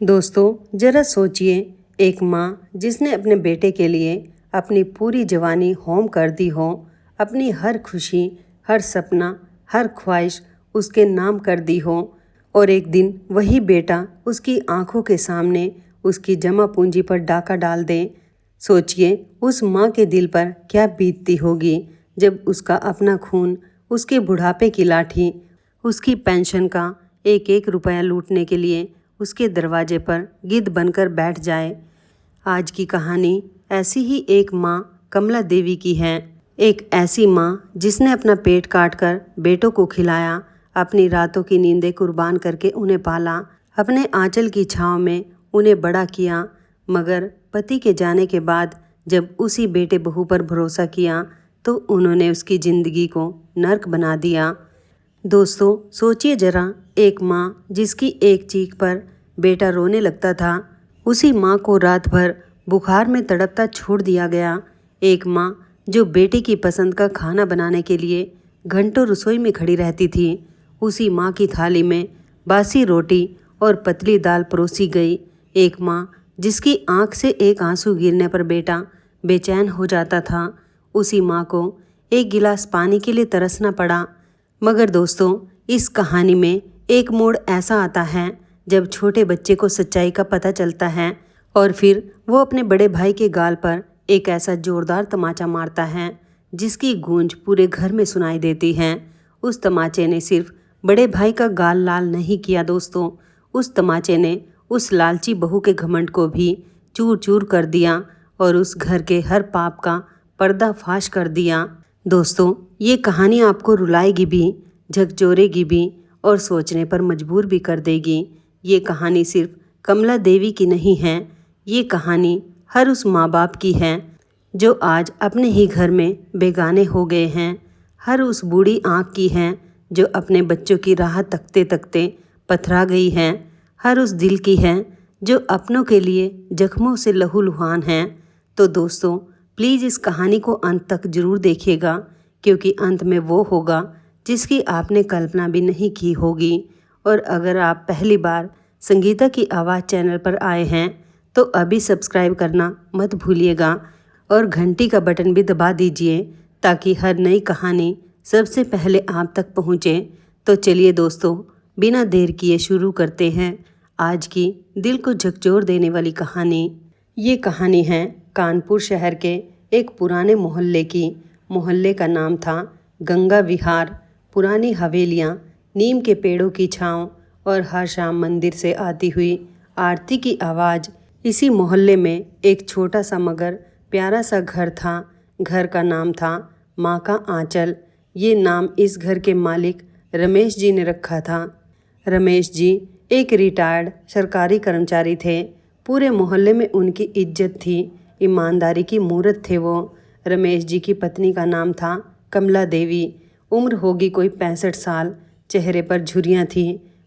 दोस्तों जरा सोचिए, एक माँ जिसने अपने बेटे के लिए अपनी पूरी जवानी होम कर दी हो, अपनी हर खुशी, हर सपना, हर ख्वाहिश उसके नाम कर दी हो, और एक दिन वही बेटा उसकी आंखों के सामने उसकी जमा पूंजी पर डाका डाल दे। सोचिए उस माँ के दिल पर क्या बीतती होगी जब उसका अपना खून, उसके बुढ़ापे की लाठी, उसकी पेंशन का एक एक रुपया लूटने के लिए उसके दरवाजे पर गिद्ध बनकर बैठ जाए। आज की कहानी ऐसी ही एक माँ कमला देवी की है। एक ऐसी माँ जिसने अपना पेट काट कर बेटों को खिलाया, अपनी रातों की नींदें कुर्बान करके उन्हें पाला, अपने आंचल की छाँव में उन्हें बड़ा किया। मगर पति के जाने के बाद जब उसी बेटे बहू पर भरोसा किया तो उन्होंने उसकी ज़िंदगी को नर्क बना दिया। दोस्तों सोचिए जरा, एक माँ जिसकी एक चीख पर बेटा रोने लगता था, उसी माँ को रात भर बुखार में तड़पता छोड़ दिया गया। एक माँ जो बेटे की पसंद का खाना बनाने के लिए घंटों रसोई में खड़ी रहती थी, उसी माँ की थाली में बासी रोटी और पतली दाल परोसी गई। एक माँ जिसकी आंख से एक आंसू गिरने पर बेटा बेचैन हो जाता था, उसी माँ को एक गिलास पानी के लिए तरसना पड़ा। मगर दोस्तों इस कहानी में एक मोड़ ऐसा आता है जब छोटे बच्चे को सच्चाई का पता चलता है और फिर वो अपने बड़े भाई के गाल पर एक ऐसा जोरदार तमाचा मारता है जिसकी गूंज पूरे घर में सुनाई देती है। उस तमाचे ने सिर्फ बड़े भाई का गाल लाल नहीं किया दोस्तों, उस तमाचे ने उस लालची बहू के घमंड को भी चूर चूर कर दिया और उस घर के हर पाप का पर्दाफाश कर दिया। दोस्तों ये कहानी आपको रुलाएगी भी, झकझोरेगी भी और सोचने पर मजबूर भी कर देगी। ये कहानी सिर्फ कमला देवी की नहीं है, ये कहानी हर उस माँ बाप की है जो आज अपने ही घर में बेगाने हो गए हैं। हर उस बूढ़ी आँख की है जो अपने बच्चों की राह तकते तकते पथरा गई है। हर उस दिल की है जो अपनों के लिए जख्मों से लहूलुहान है। तो दोस्तों प्लीज़ इस कहानी को अंत तक ज़रूर देखिएगा, क्योंकि अंत में वो होगा जिसकी आपने कल्पना भी नहीं की होगी। और अगर आप पहली बार संगीता की आवाज़ चैनल पर आए हैं तो अभी सब्सक्राइब करना मत भूलिएगा और घंटी का बटन भी दबा दीजिए ताकि हर नई कहानी सबसे पहले आप तक पहुँचे। तो चलिए दोस्तों बिना देर किए शुरू करते हैं आज की दिल को झकझोर देने वाली कहानी। ये कहानी है कानपुर शहर के एक पुराने मोहल्ले की। मोहल्ले का नाम था गंगा विहार। पुरानी हवेलियाँ, नीम के पेड़ों की छाँव और हर शाम मंदिर से आती हुई आरती की आवाज़। इसी मोहल्ले में एक छोटा सा मगर प्यारा सा घर था। घर का नाम था माँ का आंचल। ये नाम इस घर के मालिक रमेश जी ने रखा था। रमेश जी एक रिटायर्ड सरकारी कर्मचारी थे। पूरे मोहल्ले में उनकी इज्जत थी, ईमानदारी की मूरत थे वो। रमेश जी की पत्नी का नाम था कमला देवी। उम्र होगी कोई 65 साल। चेहरे पर झुर्रियाँ थी,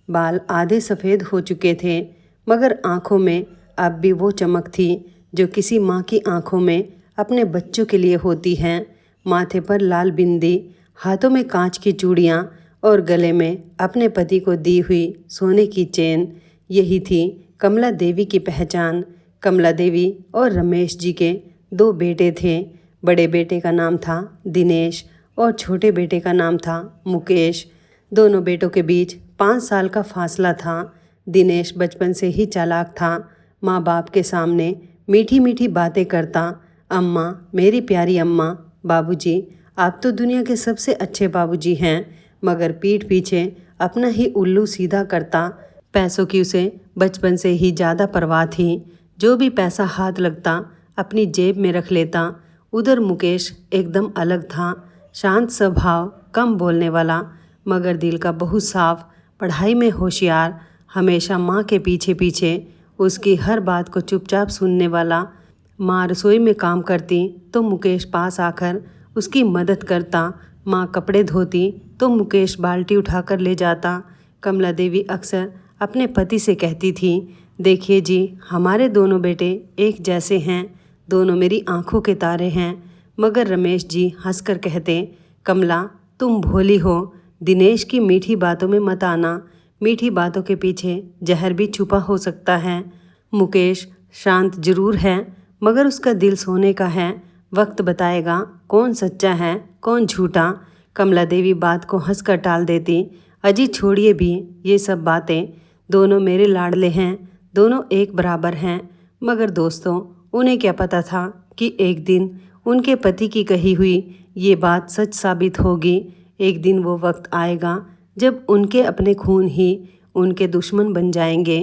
बाल आधे सफ़ेद हो चुके थे, मगर आँखों में अब भी वो चमक थी जो किसी माँ की आँखों में अपने बच्चों के लिए होती हैं। माथे पर लाल बिंदी, हाथों में कांच की चूड़ियाँ और गले में अपने पति को दी हुई सोने की चेन, यही थी कमला देवी की पहचान। कमला देवी और रमेश जी के 2 बेटे थे। बड़े बेटे का नाम था दिनेश और छोटे बेटे का नाम था मुकेश। दोनों बेटों के बीच 5 साल का फासला था। दिनेश बचपन से ही चालाक था। माँ बाप के सामने मीठी मीठी बातें करता। अम्मा, मेरी प्यारी अम्मा, बाबूजी, आप तो दुनिया के सबसे अच्छे बाबूजी हैं। मगर पीठ पीछे अपना ही उल्लू सीधा करता। पैसों की उसे बचपन से ही ज़्यादा परवाह थी। जो भी पैसा हाथ लगता अपनी जेब में रख लेता। उधर मुकेश एकदम अलग था, शांत स्वभाव, कम बोलने वाला, मगर दिल का बहुत साफ, पढ़ाई में होशियार, हमेशा माँ के पीछे पीछे, उसकी हर बात को चुपचाप सुनने वाला। माँ रसोई में काम करती तो मुकेश पास आकर उसकी मदद करता। माँ कपड़े धोती तो मुकेश बाल्टी उठाकर ले जाता। कमला देवी अक्सर अपने पति से कहती थी, देखिए जी, हमारे दोनों बेटे एक जैसे हैं, दोनों मेरी आंखों के तारे हैं। मगर रमेश जी हंसकर कहते, कमला तुम भोली हो, दिनेश की मीठी बातों में मत आना। मीठी बातों के पीछे जहर भी छुपा हो सकता है। मुकेश शांत जरूर है, मगर उसका दिल सोने का है। वक्त बताएगा कौन सच्चा है कौन झूठा। कमला देवी बात को हंसकर टाल देती। अजी छोड़िए भी ये सब बातें, दोनों मेरे लाडले हैं, दोनों एक बराबर हैं। मगर दोस्तों, उन्हें क्या पता था कि एक दिन उनके पति की कही हुई ये बात सच साबित होगी। एक दिन वो वक्त आएगा जब उनके अपने खून ही उनके दुश्मन बन जाएंगे।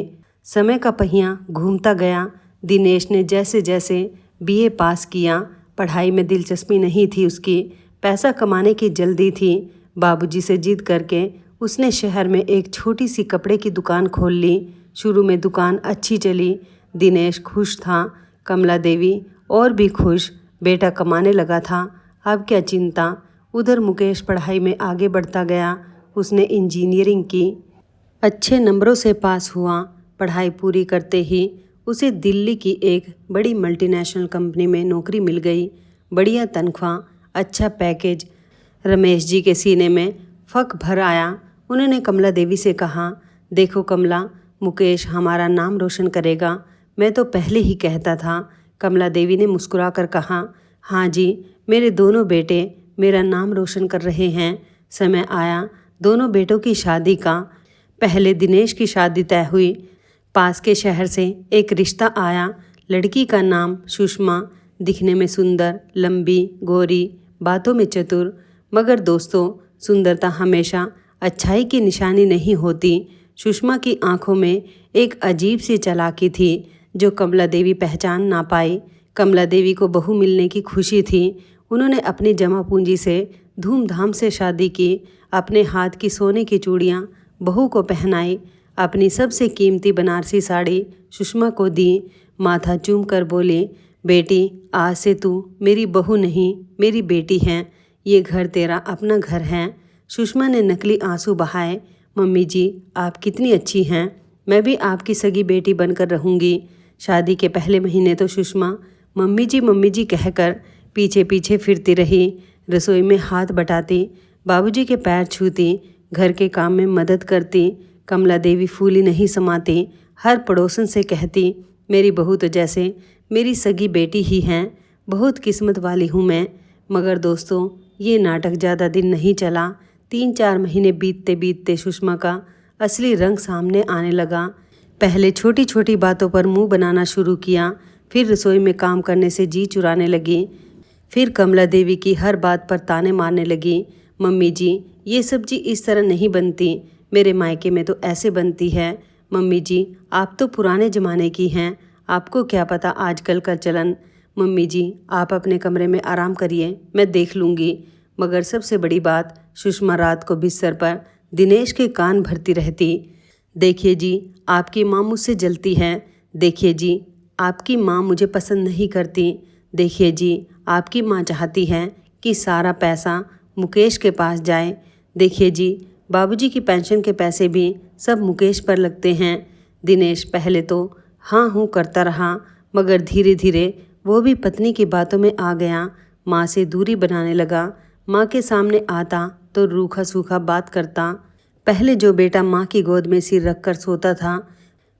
समय का पहिया घूमता गया। दिनेश ने जैसे जैसे बीए पास किया, पढ़ाई में दिलचस्पी नहीं थी उसकी, पैसा कमाने की जल्दी थी। बाबूजी से जिद करके उसने शहर में एक छोटी सी कपड़े की दुकान खोल ली। शुरू में दुकान अच्छी चली, दिनेश खुश था, कमला देवी और भी खुश। बेटा कमाने लगा था, अब क्या चिंता। उधर मुकेश पढ़ाई में आगे बढ़ता गया। उसने इंजीनियरिंग की, अच्छे नंबरों से पास हुआ। पढ़ाई पूरी करते ही उसे दिल्ली की एक बड़ी मल्टीनेशनल कंपनी में नौकरी मिल गई। बढ़िया तनख्वाह, अच्छा पैकेज। रमेश जी के सीने में फक भर आया। उन्होंने कमला देवी से कहा, देखो कमला, मुकेश हमारा नाम रोशन करेगा, मैं तो पहले ही कहता था। कमला देवी ने मुस्कुरा कर कहा, हाँ जी, मेरे दोनों बेटे मेरा नाम रोशन कर रहे हैं। समय आया दोनों बेटों की शादी का। पहले दिनेश की शादी तय हुई। पास के शहर से एक रिश्ता आया। लड़की का नाम सुषमा, दिखने में सुंदर, लंबी, गोरी, बातों में चतुर। मगर दोस्तों, सुंदरता हमेशा अच्छाई की निशानी नहीं होती। सुषमा की आंखों में एक अजीब सी चालाकी थी जो कमला देवी पहचान ना पाई। कमला देवी को बहू मिलने की खुशी थी। उन्होंने अपनी जमा पूंजी से धूमधाम से शादी की। अपने हाथ की सोने की चूड़ियाँ बहू को पहनाई। अपनी सबसे कीमती बनारसी साड़ी सुषमा को दी। माथा चूम कर बोली, बेटी, आज से तू मेरी बहू नहीं, मेरी बेटी है। ये घर तेरा अपना घर है। सुषमा ने नकली आंसू बहाए। मम्मी जी, आप कितनी अच्छी हैं, मैं भी आपकी सगी बेटी बनकर रहूँगी। शादी के पहले महीने तो सुषमा मम्मी जी कहकर पीछे पीछे फिरती रही। रसोई में हाथ बटाती, बाबूजी के पैर छूती, घर के काम में मदद करती। कमला देवी फूली नहीं समाती। हर पड़ोसन से कहती, मेरी बहू तो जैसे मेरी सगी बेटी ही हैं। बहुत किस्मत वाली हूँ मैं। मगर दोस्तों, ये नाटक ज़्यादा दिन नहीं चला। 3-4 महीने बीतते बीतते सुषमा का असली रंग सामने आने लगा। पहले छोटी छोटी बातों पर मुंह बनाना शुरू किया, फिर रसोई में काम करने से जी चुराने लगी। फिर कमला देवी की हर बात पर ताने मारने लगी, मम्मी जी, ये सब्जी इस तरह नहीं बनती, मेरे मायके में तो ऐसे बनती है। मम्मी जी, आप तो पुराने ज़माने की हैं, आपको क्या पता आजकल का चलन। मम्मी जी, आप अपने कमरे में आराम करिए, मैं देख लूँगी। मगर सबसे बड़ी बात, सुषमा रात को बिस्तर पर दिनेश के कान भरती रहती, देखिए जी, आपकी माँ मुझसे जलती है। देखिए जी, आपकी माँ मुझे पसंद नहीं करती। देखिए जी, आपकी माँ चाहती है कि सारा पैसा मुकेश के पास जाए। देखिए जी, बाबूजी की पेंशन के पैसे भी सब मुकेश पर लगते हैं। दिनेश पहले तो हाँ हूँ करता रहा, मगर धीरे धीरे वो भी पत्नी की बातों में आ गया। माँ से दूरी बनाने लगा। माँ के सामने आता तो रूखा सूखा बात करता। पहले जो बेटा माँ की गोद में सिर रखकर सोता था,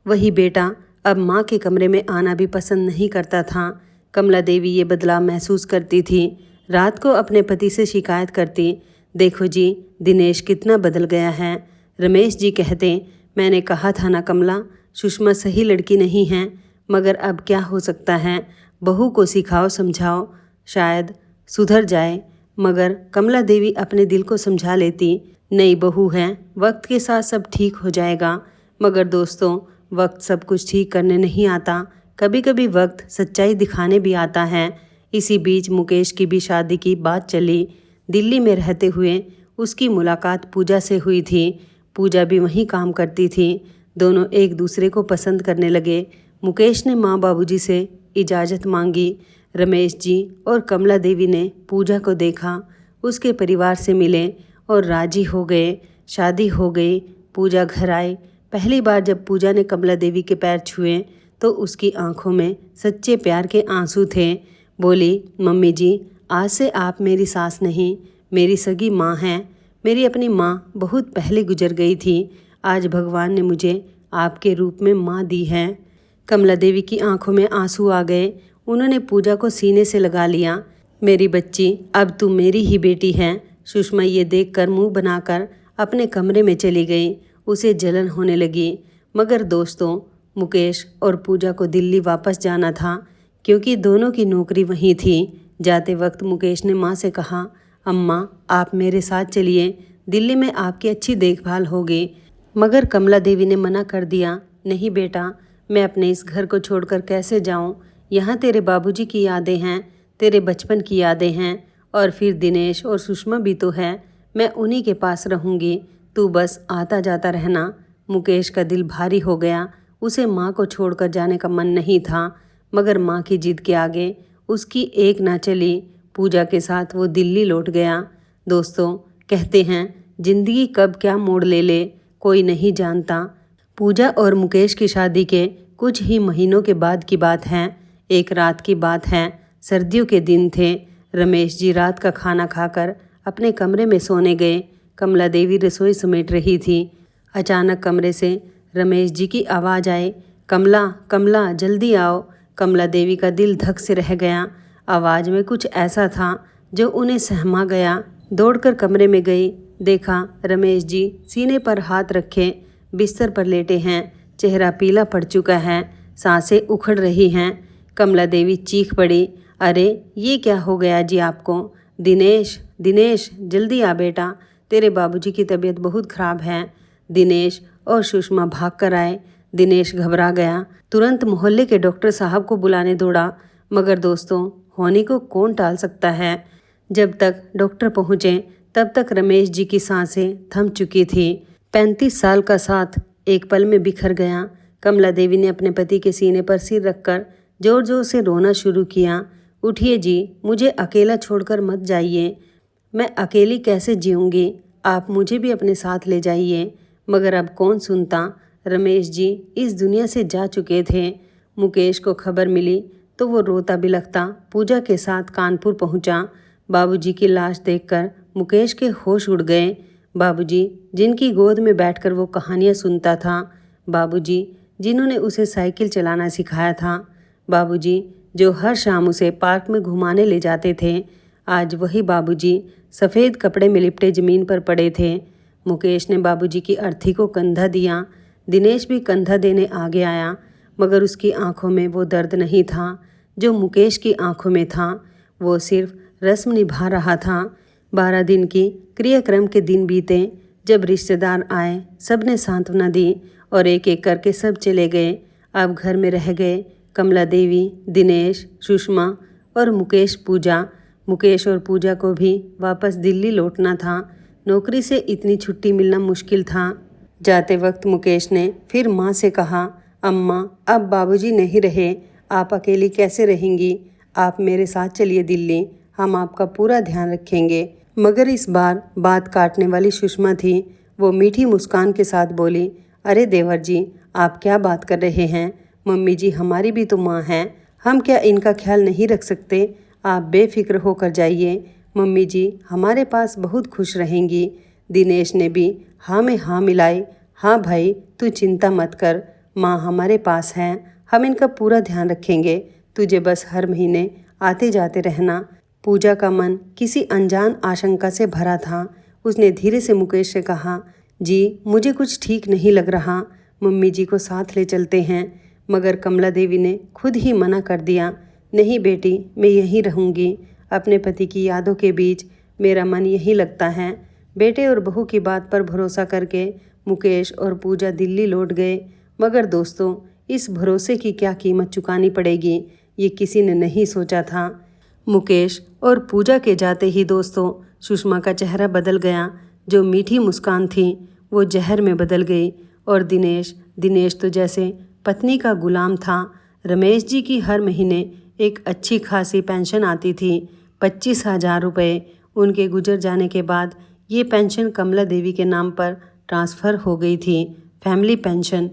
वही बेटा अब माँ के कमरे में आना भी पसंद नहीं करता था। कमला देवी ये बदलाव महसूस करती थी। रात को अपने पति से शिकायत करती, देखो जी, दिनेश कितना बदल गया है। रमेश जी कहते, मैंने कहा था ना कमला, सुषमा सही लड़की नहीं है। मगर अब क्या हो सकता है, बहू को सिखाओ समझाओ, शायद सुधर जाए। मगर कमला देवी अपने दिल को समझा लेती, नई बहू है, वक्त के साथ सब ठीक हो जाएगा। मगर दोस्तों, वक्त सब कुछ ठीक करने नहीं आता, कभी कभी वक्त सच्चाई दिखाने भी आता है। इसी बीच मुकेश की भी शादी की बात चली। दिल्ली में रहते हुए उसकी मुलाकात पूजा से हुई थी। पूजा भी वहीं काम करती थी। दोनों एक दूसरे को पसंद करने लगे। मुकेश ने माँ बाबूजी से इजाज़त मांगी। रमेश जी और कमला देवी ने पूजा को देखा, उसके परिवार से मिले और राजी हो गए। शादी हो गई। पूजा घर आई। पहली बार जब पूजा ने कमला देवी के पैर छुए तो उसकी आंखों में सच्चे प्यार के आंसू थे। बोली, मम्मी जी, आज से आप मेरी सास नहीं, मेरी सगी माँ हैं। मेरी अपनी माँ बहुत पहले गुजर गई थी। आज भगवान ने मुझे आपके रूप में माँ दी है। कमला देवी की आंखों में आंसू आ गए। उन्होंने पूजा को सीने से लगा लिया। मेरी बच्ची, अब तू मेरी ही बेटी है। सुषमा ये देखकर मुंह बनाकर अपने कमरे में चली गई। उसे जलन होने लगी। मगर दोस्तों, मुकेश और पूजा को दिल्ली वापस जाना था, क्योंकि दोनों की नौकरी वहीं थी। जाते वक्त मुकेश ने माँ से कहा, अम्मा आप मेरे साथ चलिए, दिल्ली में आपकी अच्छी देखभाल होगी। मगर कमला देवी ने मना कर दिया, नहीं बेटा, मैं अपने इस घर को छोड़कर कैसे जाऊं? यहाँ तेरे बाबूजी की यादें हैं, तेरे बचपन की यादें हैं, और फिर दिनेश और सुषमा भी तो है। मैं उन्हीं के पास रहूँगी, तू बस आता जाता रहना। मुकेश का दिल भारी हो गया। उसे माँ को छोड़कर जाने का मन नहीं था, मगर माँ की जिद के आगे उसकी एक ना चली। पूजा के साथ वो दिल्ली लौट गया। दोस्तों, कहते हैं जिंदगी कब क्या मोड़ ले ले कोई नहीं जानता। पूजा और मुकेश की शादी के कुछ ही महीनों के बाद की बात है। एक रात की बात है। सर्दियों के दिन थे। रमेश जी रात का खाना खाकर अपने कमरे में सोने गए। कमला देवी रसोई समेट रही थी। अचानक कमरे से रमेश जी की आवाज़ आई, कमला कमला जल्दी आओ। कमला देवी का दिल धक से रह गया। आवाज़ में कुछ ऐसा था जो उन्हें सहमा गया। दौड़कर कमरे में गई। देखा रमेश जी सीने पर हाथ रखे बिस्तर पर लेटे हैं। चेहरा पीला पड़ चुका है, सांसें उखड़ रही हैं। कमला देवी चीख पड़ी, अरे ये क्या हो गया जी आपको? दिनेश दिनेश जल्दी आ बेटा, तेरे बाबूजी की तबीयत बहुत ख़राब है। दिनेश और सुषमा भाग कर आए। दिनेश घबरा गया, तुरंत मोहल्ले के डॉक्टर साहब को बुलाने दौड़ा। मगर दोस्तों, होनी को कौन टाल सकता है। जब तक डॉक्टर पहुँचे तब तक रमेश जी की सांसें थम चुकी थी। 35 साल का साथ एक पल में बिखर गया। कमला देवी ने अपने पति के सीने पर सिर रखकर जोर जोर से रोना शुरू किया। उठिए जी, मुझे अकेला छोड़कर मत जाइए। मैं अकेली कैसे जीऊँगी? आप मुझे भी अपने साथ ले जाइए। मगर अब कौन सुनता। रमेश जी इस दुनिया से जा चुके थे। मुकेश को खबर मिली तो वो रोता बिलखता पूजा के साथ कानपुर पहुंचा। बाबूजी की लाश देखकर मुकेश के होश उड़ गए। बाबूजी जिनकी गोद में बैठकर वो कहानियाँ सुनता था। बाबूजी जिन्होंने उसे साइकिल चलाना सिखाया था। बाबूजी जो हर शाम उसे पार्क में घुमाने ले जाते थे। आज वही बाबूजी सफ़ेद कपड़े में लिपटे ज़मीन पर पड़े थे। मुकेश ने बाबूजी की अर्थी को कंधा दिया। दिनेश भी कंधा देने आगे आया, मगर उसकी आंखों में वो दर्द नहीं था जो मुकेश की आंखों में था। वो सिर्फ रस्म निभा रहा था। 12 दिन की क्रियाक्रम के दिन बीते। जब रिश्तेदार आए, सब ने सांत्वना दी और एक एक करके सब चले गए। अब घर में रह गए कमला देवी, दिनेश, सुषमा और मुकेश पूजा। मुकेश और पूजा को भी वापस दिल्ली लौटना था। नौकरी से इतनी छुट्टी मिलना मुश्किल था। जाते वक्त मुकेश ने फिर माँ से कहा, अम्मा अब बाबूजी नहीं रहे, आप अकेली कैसे रहेंगी? आप मेरे साथ चलिए दिल्ली, हम आपका पूरा ध्यान रखेंगे। मगर इस बार बात काटने वाली सुषमा थी। वो मीठी मुस्कान के साथ बोली, अरे देवर जी, आप क्या बात कर रहे हैं? मम्मी जी हमारी भी तो माँ हैं, हम क्या इनका ख्याल नहीं रख सकते? आप बेफिक्र होकर जाइए, मम्मी जी हमारे पास बहुत खुश रहेंगी। दिनेश ने भी हाँ में हाँ मिलाई। हाँ भाई, तू चिंता मत कर, माँ हमारे पास हैं, हम इनका पूरा ध्यान रखेंगे। तुझे बस हर महीने आते जाते रहना। पूजा का मन किसी अनजान आशंका से भरा था। उसने धीरे से मुकेश से कहा, जी मुझे कुछ ठीक नहीं लग रहा, मम्मी जी को साथ ले चलते हैं। मगर कमला देवी ने खुद ही मना कर दिया, नहीं बेटी, मैं यहीं रहूँगी। अपने पति की यादों के बीच मेरा मन यहीं लगता है। बेटे और बहू की बात पर भरोसा करके मुकेश और पूजा दिल्ली लौट गए। मगर दोस्तों, इस भरोसे की क्या कीमत चुकानी पड़ेगी, ये किसी ने नहीं सोचा था। मुकेश और पूजा के जाते ही दोस्तों, सुषमा का चेहरा बदल गया। जो मीठी मुस्कान थी वो जहर में बदल गई। और दिनेश तो जैसे पत्नी का गुलाम था। रमेश जी की हर महीने एक अच्छी खासी पेंशन आती थी, 25,000 रुपये। उनके गुजर जाने के बाद ये पेंशन कमला देवी के नाम पर ट्रांसफ़र हो गई थी, फैमिली पेंशन।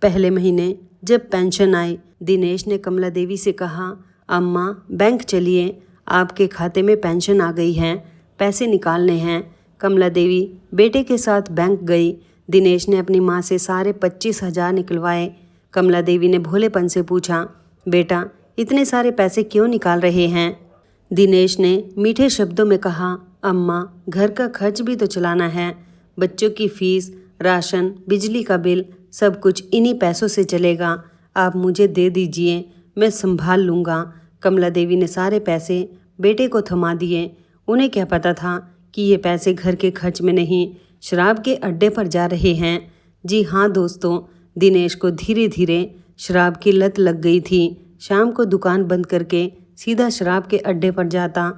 पहले महीने जब पेंशन आई, दिनेश ने कमला देवी से कहा, अम्मा बैंक चलिए, आपके खाते में पेंशन आ गई है, पैसे निकालने हैं। कमला देवी बेटे के साथ बैंक गई। दिनेश ने अपनी माँ से सारे 25,000 निकलवाए। कमला देवी ने भोलेपन से पूछा, बेटा इतने सारे पैसे क्यों निकाल रहे हैं? दिनेश ने मीठे शब्दों में कहा, अम्मा घर का खर्च भी तो चलाना है, बच्चों की फीस, राशन, बिजली का बिल, सब कुछ इन्हीं पैसों से चलेगा। आप मुझे दे दीजिए, मैं संभाल लूँगा। कमला देवी ने सारे पैसे बेटे को थमा दिए। उन्हें क्या पता था कि ये पैसे घर के खर्च में नहीं, शराब के अड्डे पर जा रहे हैं। जी हाँ दोस्तों, दिनेश को धीरे धीरे शराब की लत लग गई थी। शाम को दुकान बंद करके सीधा शराब के अड्डे पर जाता,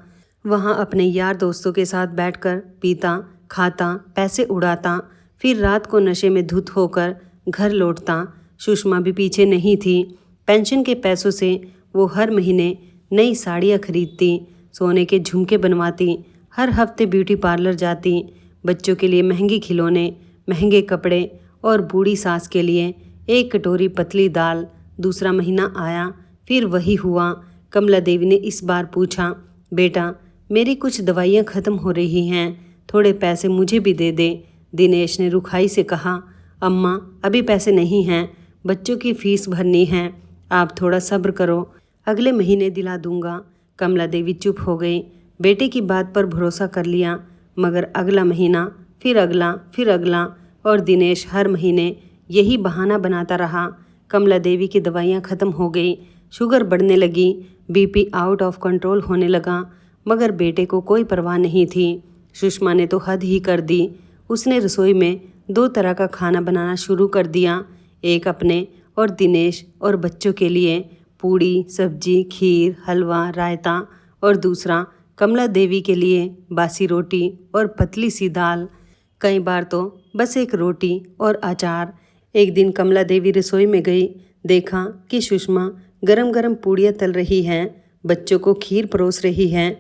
वहाँ अपने यार दोस्तों के साथ बैठकर पीता, खाता, पैसे उड़ाता, फिर रात को नशे में धुत होकर घर लौटता। सुषमा भी पीछे नहीं थी। पेंशन के पैसों से वो हर महीने नई साड़ियाँ खरीदती, सोने के झुमके बनवाती, हर हफ्ते ब्यूटी पार्लर जाती, बच्चों के लिए महंगे खिलौने, महंगे कपड़े और बूढ़ी सास के लिए एक कटोरी पतली दाल। दूसरा महीना आया, फिर वही हुआ। कमला देवी ने इस बार पूछा, बेटा मेरी कुछ दवाइयाँ ख़त्म हो रही हैं, थोड़े पैसे मुझे भी दे दे। दिनेश ने रुखाई से कहा, अम्मा अभी पैसे नहीं हैं, बच्चों की फीस भरनी है, आप थोड़ा सब्र करो, अगले महीने दिला दूंगा। कमला देवी चुप हो गई। बेटे की बात पर भरोसा कर लिया, मगर अगला महीना, फिर अगला और दिनेश हर महीने यही बहाना बनाता रहा। कमला देवी की दवाइयाँ ख़त्म हो गई, शुगर बढ़ने लगी, बीपी आउट ऑफ कंट्रोल होने लगा, मगर बेटे को कोई परवाह नहीं थी। सुषमा ने तो हद ही कर दी। उसने रसोई में 2 तरह का खाना बनाना शुरू कर दिया, एक अपने और दिनेश और बच्चों के लिए, पूड़ी, सब्जी, खीर, हलवा, रायता, और दूसरा कमला देवी के लिए बासी रोटी और पतली सी दाल। कई बार तो बस एक रोटी और अचार। एक दिन कमला देवी रसोई में गई, देखा कि सुषमा गरम गरम पूड़ियाँ तल रही हैं, बच्चों को खीर परोस रही हैं।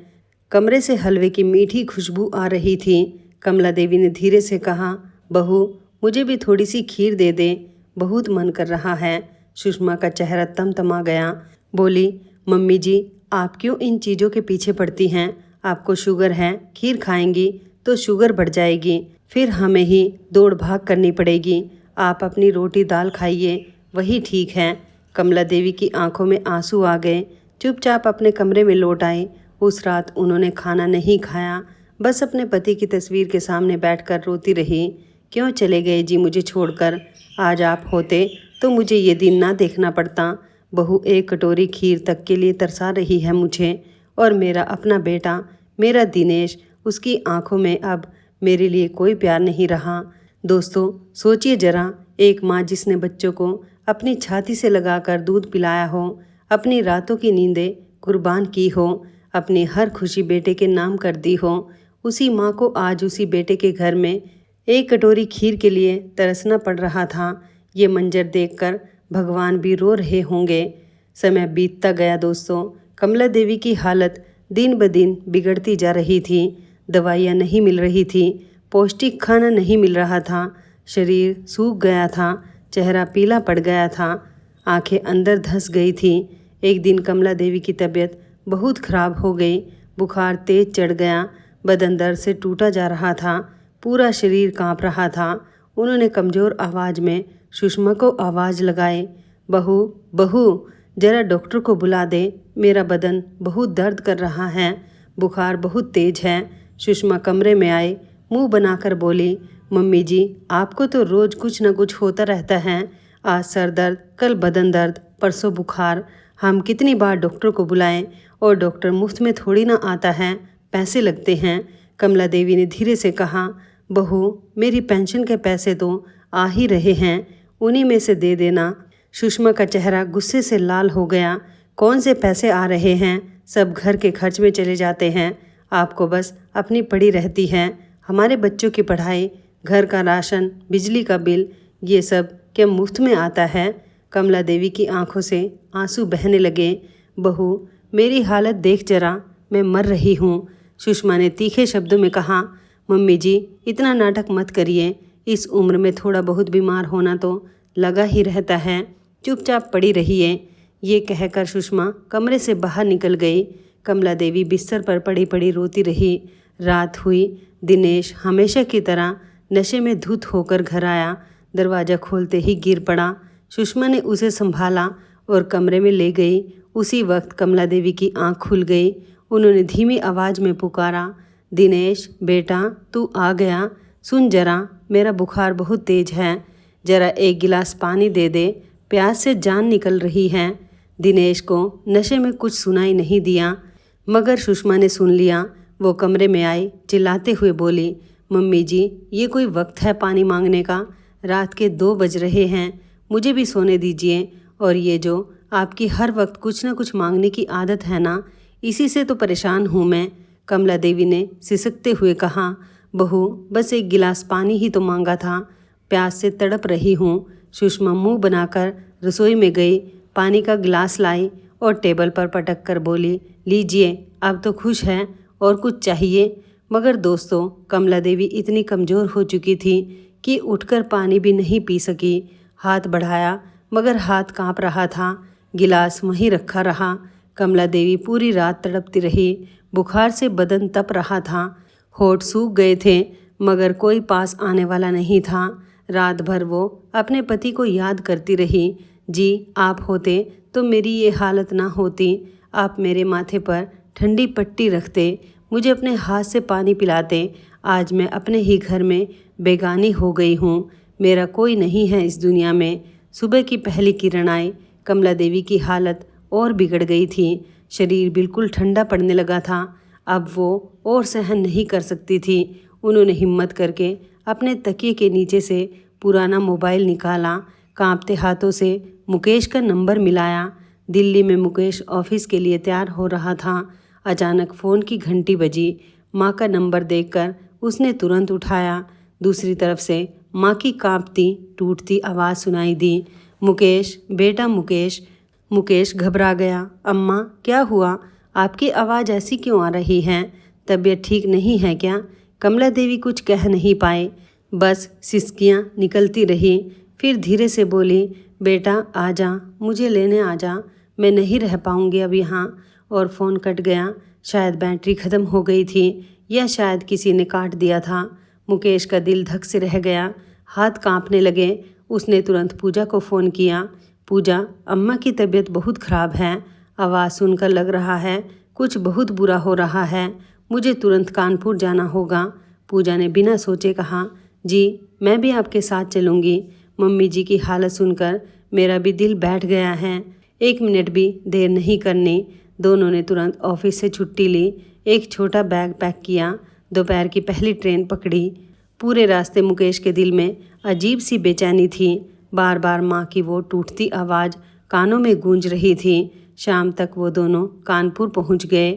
कमरे से हलवे की मीठी खुशबू आ रही थी। कमला देवी ने धीरे से कहा, बहू मुझे भी थोड़ी सी खीर दे दे, बहुत मन कर रहा है। सुषमा का चेहरा तमतमा गया, बोली, मम्मी जी आप क्यों इन चीज़ों के पीछे पड़ती हैं? आपको शुगर है, खीर खाएंगी तो शुगर बढ़ जाएगी, फिर हमें ही दौड़ भाग करनी पड़ेगी। आप अपनी रोटी दाल खाइए, वही ठीक है। कमला देवी की आंखों में आंसू आ गए, चुपचाप अपने कमरे में लौट आई। उस रात उन्होंने खाना नहीं खाया, बस अपने पति की तस्वीर के सामने बैठकर रोती रही। क्यों चले गए जी मुझे छोड़कर? आज आप होते तो मुझे ये दिन ना देखना पड़ता। बहू एक कटोरी खीर तक के लिए तरसा रही है मुझे, और मेरा अपना बेटा, मेरा दिनेश, उसकी आंखों में अब मेरे लिए कोई प्यार नहीं रहा। दोस्तों सोचिए जरा, एक माँ जिसने बच्चों को अपनी छाती से लगाकर दूध पिलाया हो, अपनी रातों की नींदें कुर्बान की हो, अपनी हर खुशी बेटे के नाम कर दी हो, उसी माँ को आज उसी बेटे के घर में एक कटोरी खीर के लिए तरसना पड़ रहा था। ये मंजर देखकर भगवान भी रो रहे होंगे। समय बीतता गया दोस्तों, कमला देवी की हालत दिन ब दिन बिगड़ती जा रही थी। दवाइयाँ नहीं मिल रही थी, पौष्टिक खाना नहीं मिल रहा था, शरीर सूख गया था, चेहरा पीला पड़ गया था, आंखें अंदर धंस गई थी। एक दिन कमला देवी की तबीयत बहुत खराब हो गई, बुखार तेज चढ़ गया, बदन दर्द से टूटा जा रहा था, पूरा शरीर कांप रहा था। उन्होंने कमज़ोर आवाज़ में सुषमा को आवाज़ लगाई, बहू बहू जरा डॉक्टर को बुला दे, मेरा बदन बहुत दर्द कर रहा है, बुखार बहुत तेज है। सुषमा कमरे में आई, मुंह बनाकर बोली, मम्मी जी आपको तो रोज़ कुछ न कुछ होता रहता है, आज सर दर्द, कल बदन दर्द, परसों बुखार, हम कितनी बार डॉक्टर को बुलाएं, और डॉक्टर मुफ्त में थोड़ी ना आता है, पैसे लगते हैं। कमला देवी ने धीरे से कहा, बहू मेरी पेंशन के पैसे तो आ ही रहे हैं, उन्हीं में से दे देना। सुषमा का चेहरा गुस्से से लाल हो गया, कौन से पैसे आ रहे हैं, सब घर के खर्च में चले जाते हैं, आपको बस अपनी पड़ी रहती है, हमारे बच्चों की पढ़ाई, घर का राशन, बिजली का बिल, ये सब क्या मुफ्त में आता है? कमला देवी की आंखों से आंसू बहने लगे, बहू मेरी हालत देख जरा, मैं मर रही हूँ। सुषमा ने तीखे शब्दों में कहा, मम्मी जी इतना नाटक मत करिए, इस उम्र में थोड़ा बहुत बीमार होना तो लगा ही रहता है, चुपचाप पड़ी रहिए। ये कहकर सुषमा कमरे से बाहर निकल गई। कमला देवी बिस्तर पर पड़ी पड़ी रोती रही। रात हुई, दिनेश हमेशा की तरह नशे में धुत होकर घर आया। दरवाज़ा खोलते ही गिर पड़ा। सुषमा ने उसे संभाला और कमरे में ले गई। उसी वक्त कमला देवी की आंख खुल गई। उन्होंने धीमी आवाज़ में पुकारा, दिनेश बेटा तू आ गया, सुन जरा, मेरा बुखार बहुत तेज़ है, जरा एक गिलास पानी दे दे, प्यास से जान निकल रही है। दिनेश को नशे में कुछ सुनाई नहीं दिया, मगर सुषमा ने सुन लिया। वो कमरे में आई, चिल्लाते हुए बोली, मम्मी जी ये कोई वक्त है पानी मांगने का? रात के 2 बज रहे हैं, मुझे भी सोने दीजिए। और ये जो आपकी हर वक्त कुछ न कुछ मांगने की आदत है ना, इसी से तो परेशान हूँ मैं। कमला देवी ने सिसकते हुए कहा, बहू बस एक गिलास पानी ही तो मांगा था, प्यास से तड़प रही हूँ। सुषमा मुंह बनाकर रसोई में गई, पानी का गिलास लाई और टेबल पर पटक कर बोली, लीजिए अब तो खुश हैं और कुछ चाहिए? मगर दोस्तों कमला देवी इतनी कमज़ोर हो चुकी थी कि उठकर पानी भी नहीं पी सकी। हाथ बढ़ाया मगर हाथ कांप रहा था। गिलास वहीं रखा रहा। कमला देवी पूरी रात तड़पती रही। बुखार से बदन तप रहा था, होठ सूख गए थे, मगर कोई पास आने वाला नहीं था। रात भर वो अपने पति को याद करती रही। जी आप होते तो मेरी ये हालत ना होती। आप मेरे माथे पर ठंडी पट्टी रखते, मुझे अपने हाथ से पानी पिलाते। आज मैं अपने ही घर में बेगानी हो गई हूँ, मेरा कोई नहीं है इस दुनिया में। सुबह की पहली किरण आई। कमला देवी की हालत और बिगड़ गई थी। शरीर बिल्कुल ठंडा पड़ने लगा था। अब वो और सहन नहीं कर सकती थी। उन्होंने हिम्मत करके अपने तकिए के नीचे से पुराना मोबाइल निकाला। कांपते हाथों से मुकेश का नंबर मिलाया। दिल्ली में मुकेश ऑफिस के लिए तैयार हो रहा था। अचानक फ़ोन की घंटी बजी। माँ का नंबर देखकर उसने तुरंत उठाया। दूसरी तरफ से माँ की कांपती टूटती आवाज़ सुनाई दी, मुकेश बेटा मुकेश। मुकेश घबरा गया। अम्मा क्या हुआ? आपकी आवाज़ ऐसी क्यों आ रही है? तबीयत ठीक नहीं है क्या? कमला देवी कुछ कह नहीं पाए, बस सिसकियाँ निकलती रही। फिर धीरे से बोली, बेटा आ जा, मुझे लेने आ जा, मैं नहीं रह पाऊँगी अब यहाँ। और फ़ोन कट गया। शायद बैटरी ख़त्म हो गई थी या शायद किसी ने काट दिया था। मुकेश का दिल धक से रह गया, हाथ कांपने लगे। उसने तुरंत पूजा को फ़ोन किया। पूजा अम्मा की तबीयत बहुत ख़राब है, आवाज़ सुनकर लग रहा है कुछ बहुत बुरा हो रहा है, मुझे तुरंत कानपुर जाना होगा। पूजा ने बिना सोचे कहा, जी मैं भी आपके साथ चलूँगी। मम्मी जी की हालत सुनकर मेरा भी दिल बैठ गया है, 1 मिनट भी देर नहीं करनी। दोनों ने तुरंत ऑफिस से छुट्टी ली, एक छोटा बैग पैक किया, दोपहर की पहली ट्रेन पकड़ी। पूरे रास्ते मुकेश के दिल में अजीब सी बेचैनी थी। बार बार माँ की वो टूटती आवाज़ कानों में गूंज रही थी। शाम तक वो दोनों कानपुर पहुँच गए।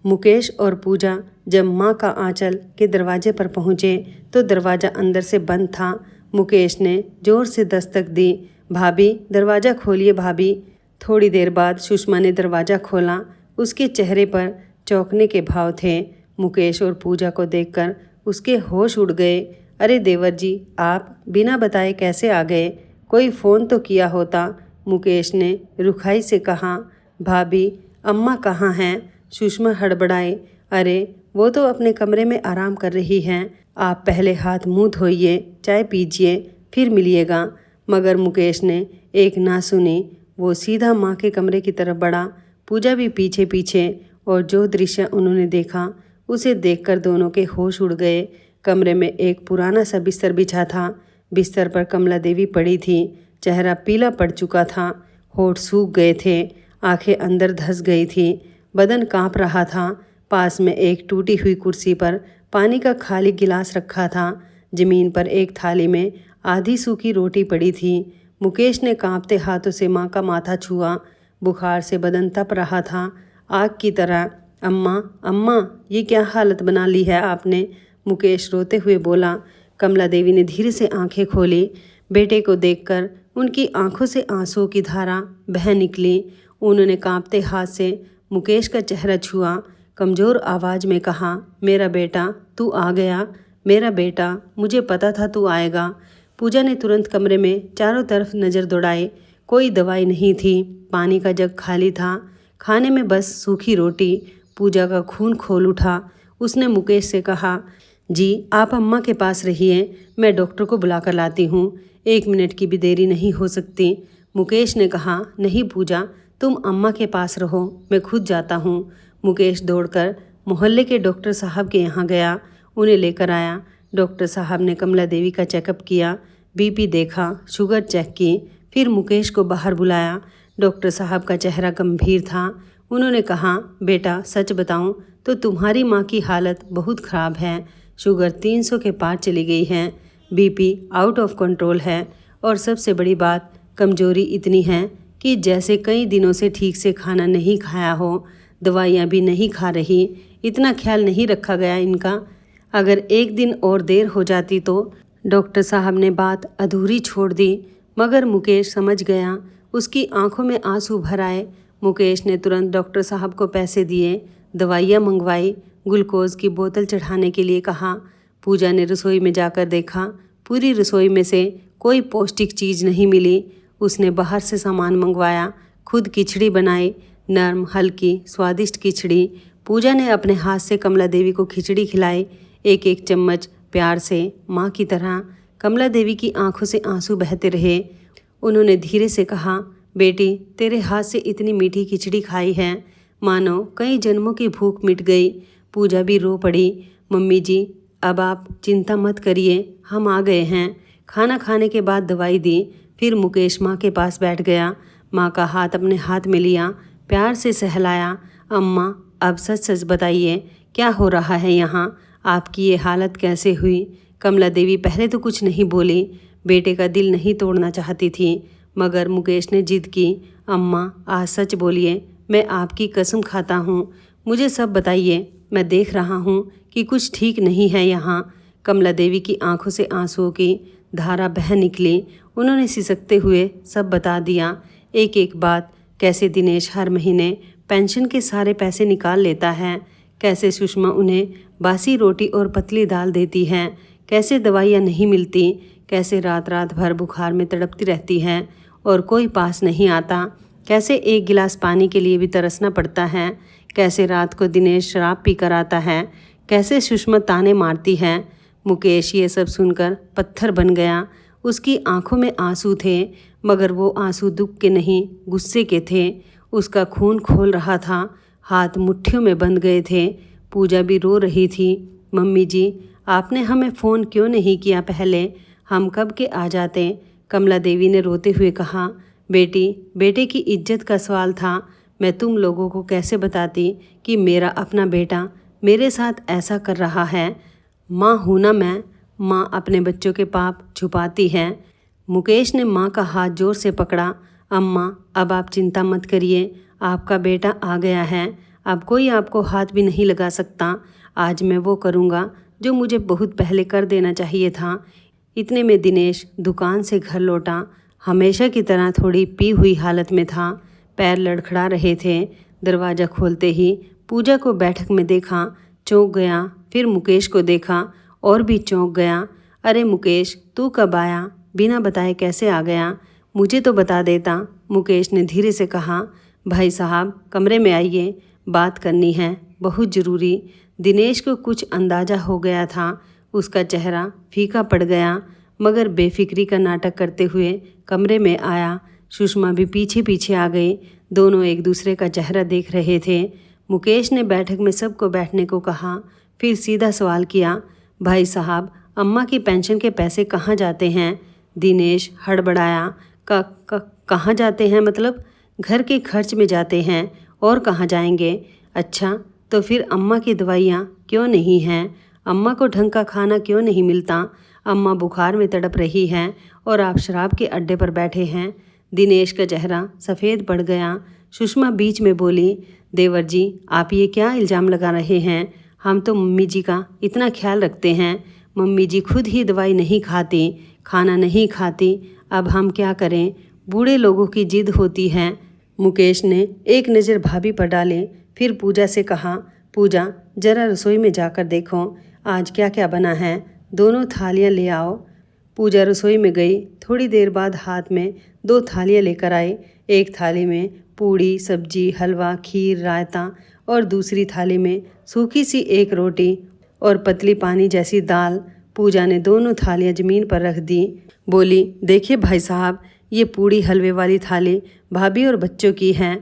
मुकेश और पूजा जब माँ का आंचल के दरवाजे पर पहुँचे तो दरवाज़ा अंदर से बंद था। मुकेश ने ज़ोर से दस्तक दी, भाभी दरवाज़ा खोलिए भाभी। थोड़ी देर बाद सुषमा ने दरवाज़ा खोला। उसके चेहरे पर चौंकने के भाव थे। मुकेश और पूजा को देखकर उसके होश उड़ गए। अरे देवर जी, आप बिना बताए कैसे आ गए? कोई फ़ोन तो किया होता। मुकेश ने रुखाई से कहा, भाभी अम्मा कहाँ हैं? सुषमा हड़बड़ाई, अरे वो तो अपने कमरे में आराम कर रही हैं, आप पहले हाथ मुंह धोइए, चाय पीजिए, फिर मिलिएगा। मगर मुकेश ने एक ना सुनी। वो सीधा माँ के कमरे की तरफ बढ़ा, पूजा भी पीछे पीछे। और जो दृश्य उन्होंने देखा उसे देखकर दोनों के होश उड़ गए। कमरे में एक पुराना सा बिस्तर बिछा था। बिस्तर पर कमला देवी पड़ी थी। चेहरा पीला पड़ चुका था, होठ सूख गए थे, आंखें अंदर धंस गई थी, बदन कांप रहा था। पास में एक टूटी हुई कुर्सी पर पानी का खाली गिलास रखा था। ज़मीन पर एक थाली में आधी सूखी रोटी पड़ी थी। मुकेश ने कांपते हाथों से माँ का माथा छुआ। बुखार से बदन तप रहा था, आग की तरह। अम्मा अम्मा, ये क्या हालत बना ली है आपने? मुकेश रोते हुए बोला। कमला देवी ने धीरे से आंखें खोली। बेटे को देखकर उनकी आंखों से आंसुओं की धारा बह निकली। उन्होंने कांपते हाथ से मुकेश का चेहरा छुआ, कमज़ोर आवाज़ में कहा, मेरा बेटा तू आ गया, मेरा बेटा, मुझे पता था तू आएगा। पूजा ने तुरंत कमरे में चारों तरफ नज़र दौड़ाई। कोई दवाई नहीं थी, पानी का जग खाली था, खाने में बस सूखी रोटी। पूजा का खून खोल उठा। उसने मुकेश से कहा, जी, आप अम्मा के पास रहिए, मैं डॉक्टर को बुलाकर लाती हूँ। 1 मिनट की भी देरी नहीं हो सकती। मुकेश ने कहा, नहीं पूजा, तुम अम्मा के पास रहो, मैं खुद जाता हूँ। मुकेश दौड़कर मोहल्ले के डॉक्टर साहब के यहाँ गया, उन्हें लेकर आया। डॉक्टर साहब ने कमला देवी का चेकअप किया, बीपी देखा, शुगर चेक की, फिर मुकेश को बाहर बुलाया। डॉक्टर साहब का चेहरा गंभीर था। उन्होंने कहा, बेटा सच बताऊं तो तुम्हारी माँ की हालत बहुत ख़राब है। शुगर 300 के पार चली गई है, बीपी आउट ऑफ कंट्रोल है, और सबसे बड़ी बात, कमजोरी इतनी है कि जैसे कई दिनों से ठीक से खाना नहीं खाया हो, दवाइयाँ भी नहीं खा रही। इतना ख्याल नहीं रखा गया इनका। अगर 1 दिन और देर हो जाती तो। डॉक्टर साहब ने बात अधूरी छोड़ दी, मगर मुकेश समझ गया। उसकी आंखों में आंसू भर आए। मुकेश ने तुरंत डॉक्टर साहब को पैसे दिए, दवाइयाँ मंगवाई, ग्लूकोज की बोतल चढ़ाने के लिए कहा। पूजा ने रसोई में जाकर देखा, पूरी रसोई में से कोई पौष्टिक चीज़ नहीं मिली। उसने बाहर से सामान मंगवाया, खुद खिचड़ी बनाई, नरम हल्की स्वादिष्ट खिचड़ी। पूजा ने अपने हाथ से कमला देवी को खिचड़ी खिलाई, एक एक चम्मच प्यार से, माँ की तरह। कमला देवी की आंखों से आंसू बहते रहे। उन्होंने धीरे से कहा, बेटी, तेरे हाथ से इतनी मीठी खिचड़ी खाई है, मानो कई जन्मों की भूख मिट गई। पूजा भी रो पड़ी। मम्मी जी, अब आप चिंता मत करिए, हम आ गए हैं। खाना खाने के बाद दवाई दी, फिर मुकेश माँ के पास बैठ गया। माँ का हाथ अपने हाथ में लिया, प्यार से सहलाया। अम्मा, अब सच सच बताइए, क्या हो रहा है यहाँ? आपकी ये हालत कैसे हुई? कमला देवी पहले तो कुछ नहीं बोली, बेटे का दिल नहीं तोड़ना चाहती थी, मगर मुकेश ने जिद की। अम्मा, आज सच बोलिए, मैं आपकी कसम खाता हूँ, मुझे सब बताइए। मैं देख रहा हूँ कि कुछ ठीक नहीं है यहाँ। कमला देवी की आंखों से आंसुओं की धारा बह निकली। उन्होंने सिसकते हुए सब बता दिया, एक एक बात। कैसे दिनेश हर महीने पेंशन के सारे पैसे निकाल लेता है, कैसे सुषमा उन्हें बासी रोटी और पतली दाल देती है, कैसे दवाइयाँ नहीं मिलती, कैसे रात रात भर बुखार में तड़पती रहती है और कोई पास नहीं आता, कैसे 1 गिलास पानी के लिए भी तरसना पड़ता है, कैसे रात को दिनेश शराब पी कर आता है, कैसे सुषमा ताने मारती है। मुकेश ये सब सुनकर पत्थर बन गया। उसकी आंखों में आंसू थे, मगर वो आंसू दुख के नहीं, गुस्से के थे। उसका खून खोल रहा था, हाथ मुट्ठियों में बंध गए थे। पूजा भी रो रही थी। मम्मी जी, आपने हमें फ़ोन क्यों नहीं किया पहले? हम कब के आ जाते? कमला देवी ने रोते हुए कहा, बेटी, बेटे की इज्जत का सवाल था। मैं तुम लोगों को कैसे बताती कि मेरा अपना बेटा मेरे साथ ऐसा कर रहा है? माँ हूँ ना मैं। माँ अपने बच्चों के पाप छुपाती है। मुकेश ने माँ का हाथ जोर से पकड़ा। अम्मा, अब आप चिंता मत करिए, आपका बेटा आ गया है, अब कोई आपको हाथ भी नहीं लगा सकता। आज मैं वो करूँगा जो मुझे बहुत पहले कर देना चाहिए था। इतने में दिनेश दुकान से घर लौटा। हमेशा की तरह थोड़ी पी हुई हालत में था, पैर लड़खड़ा रहे थे। दरवाज़ा खोलते ही पूजा को बैठक में देखा, चौंक गया। फिर मुकेश को देखा और भी चौंक गया। अरे मुकेश, तू कब आया? बिना बताए कैसे आ गया? मुझे तो बता देता। मुकेश ने धीरे से कहा, भाई साहब कमरे में आइए, बात करनी है, बहुत ज़रूरी। दिनेश को कुछ अंदाज़ा हो गया था। उसका चेहरा फीका पड़ गया, मगर बेफिक्री का नाटक करते हुए कमरे में आया। सुषमा भी पीछे पीछे आ गई। दोनों एक दूसरे का चेहरा देख रहे थे। मुकेश ने बैठक में सबको बैठने को कहा, फिर सीधा सवाल किया, भाई साहब, अम्मा की पेंशन के पैसे कहाँ जाते हैं? दिनेश हड़बड़ाया, कहाँ जाते हैं मतलब? घर के खर्च में जाते हैं, और कहाँ जाएंगे? अच्छा, तो फिर अम्मा की दवाइयाँ क्यों नहीं हैं? अम्मा को ढंग का खाना क्यों नहीं मिलता? अम्मा बुखार में तड़प रही हैं और आप शराब के अड्डे पर बैठे हैं। दिनेश का चेहरा सफ़ेद पड़ गया। सुषमा बीच में बोली, देवर जी, आप ये क्या इल्ज़ाम लगा रहे हैं? हम तो मम्मी जी का इतना ख्याल रखते हैं। मम्मी जी खुद ही दवाई नहीं खाती, खाना नहीं खाती, अब हम क्या करें? बूढ़े लोगों की जिद होती है। मुकेश ने एक नज़र भाभी पर डाली, फिर पूजा से कहा, पूजा, जरा रसोई में जाकर देखो आज क्या क्या बना है, दोनों थालियाँ ले आओ। पूजा रसोई में गई। थोड़ी देर बाद हाथ में 2 थालियाँ लेकर आई। एक थाली में पूड़ी, सब्जी, हलवा, खीर, रायता और दूसरी थाली में सूखी सी एक रोटी और पतली पानी जैसी दाल। पूजा ने दोनों थालियां ज़मीन पर रख दी। बोली, देखिए भाई साहब, ये पूड़ी हलवे वाली थाली भाभी और बच्चों की है